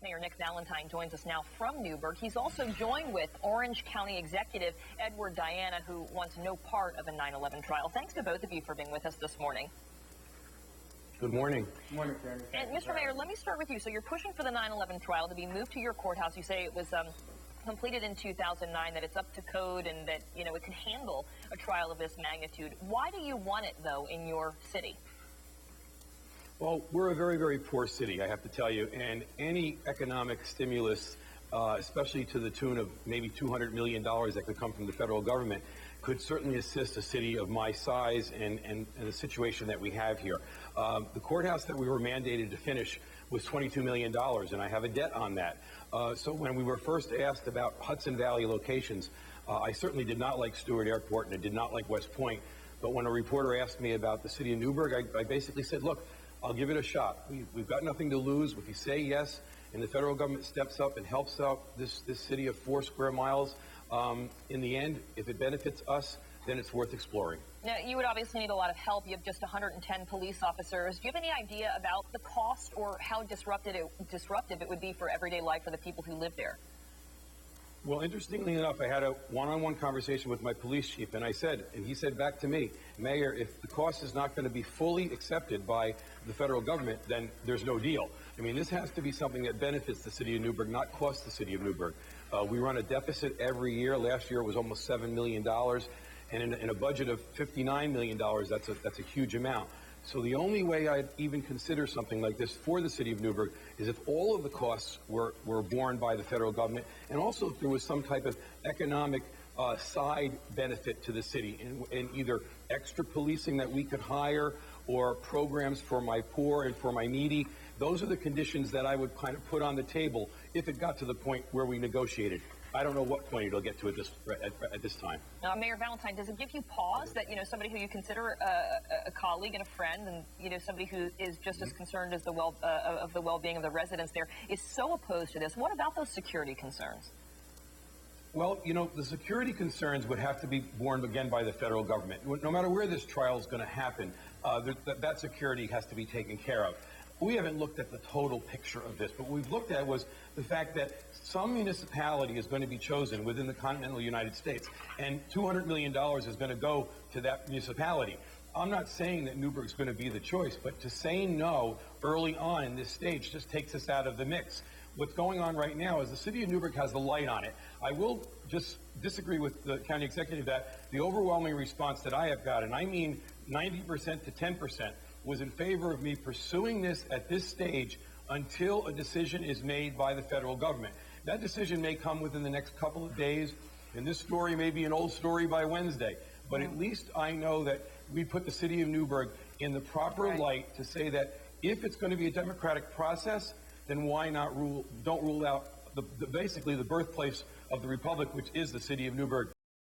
Mayor Nick Valentine joins us now from Newburgh. He's also joined with Orange County Executive Edward Diana, who wants no part of a 9/11 trial. Thanks to both of you for being with us this morning. Good morning. Good morning, Karen. And Mr. Mayor, let me start with you. So you're pushing for the 9/11 trial to be moved to your courthouse. You say it was completed in 2009, that it's up to code, and that, you know, it can handle a trial of this magnitude. Why do you want it, though, in your city? Well, we're a very, very poor city, I have to tell you, and any economic stimulus, especially to the tune of maybe $200 million that could come from the federal government, could certainly assist a city of my size and the situation that we have here. The courthouse that we were mandated to finish was $22 million, and I have a debt on that. So when we were first asked about Hudson Valley locations, I certainly did not like Stewart Airport, and I did not like West Point. But when a reporter asked me about the city of Newburgh, I basically said, look, I'll give it a shot. We've got nothing to lose. If you say yes, and the federal government steps up and helps out this city of 4 square miles, in the end, if it benefits us, then it's worth exploring. Now, you would obviously need a lot of help. You have just 110 police officers. Do you have any idea about the cost or how disruptive it would be for everyday life for the people who live there? Well, interestingly enough, I had a one-on-one conversation with my police chief, and he said back to me, Mayor, if the cost is not going to be fully accepted by the federal government, then there's no deal. I mean, this has to be something that benefits the city of Newburgh, not cost the city of Newburgh. We run a deficit every year. Last year it was almost $7 million, and in a budget of $59 million, that's a huge amount. So the only way I'd even consider something like this for the city of Newburgh is if all of the costs were borne by the federal government, and also if there was some type of economic side benefit to the city in either extra policing that we could hire or programs for my poor and for my needy. Those are the conditions that I would kind of put on the table if it got to the point where we negotiated. I don't know what point it'll get to at this time. Mayor Valentine, does it give you pause that, you know, somebody who you consider a colleague and a friend, and, you know, somebody who is just as concerned as the well-being of the residents there, is so opposed to this? What about those security concerns? Well, you know, the security concerns would have to be borne again by the federal government. No matter where this trial is going to happen, that security has to be taken care of. We haven't looked at the total picture of this, but what we've looked at was the fact that some municipality is going to be chosen within the continental United States, and $200 million is going to go to that municipality. I'm not saying that Newburgh is going to be the choice, but to say no early on in this stage just takes us out of the mix. What's going on right now is the city of Newburgh has the light on it. I will just disagree with the county executive that the overwhelming response that I have got, and I mean 90% to 10%, was in favor of me pursuing this at this stage until a decision is made by the federal government. That decision may come within the next couple of days, and this story may be an old story by Wednesday. But at least I know that we put the city of Newburgh in the proper light to say that if it's going to be a democratic process, then why not don't rule out basically the birthplace of the republic, which is the city of Newburgh,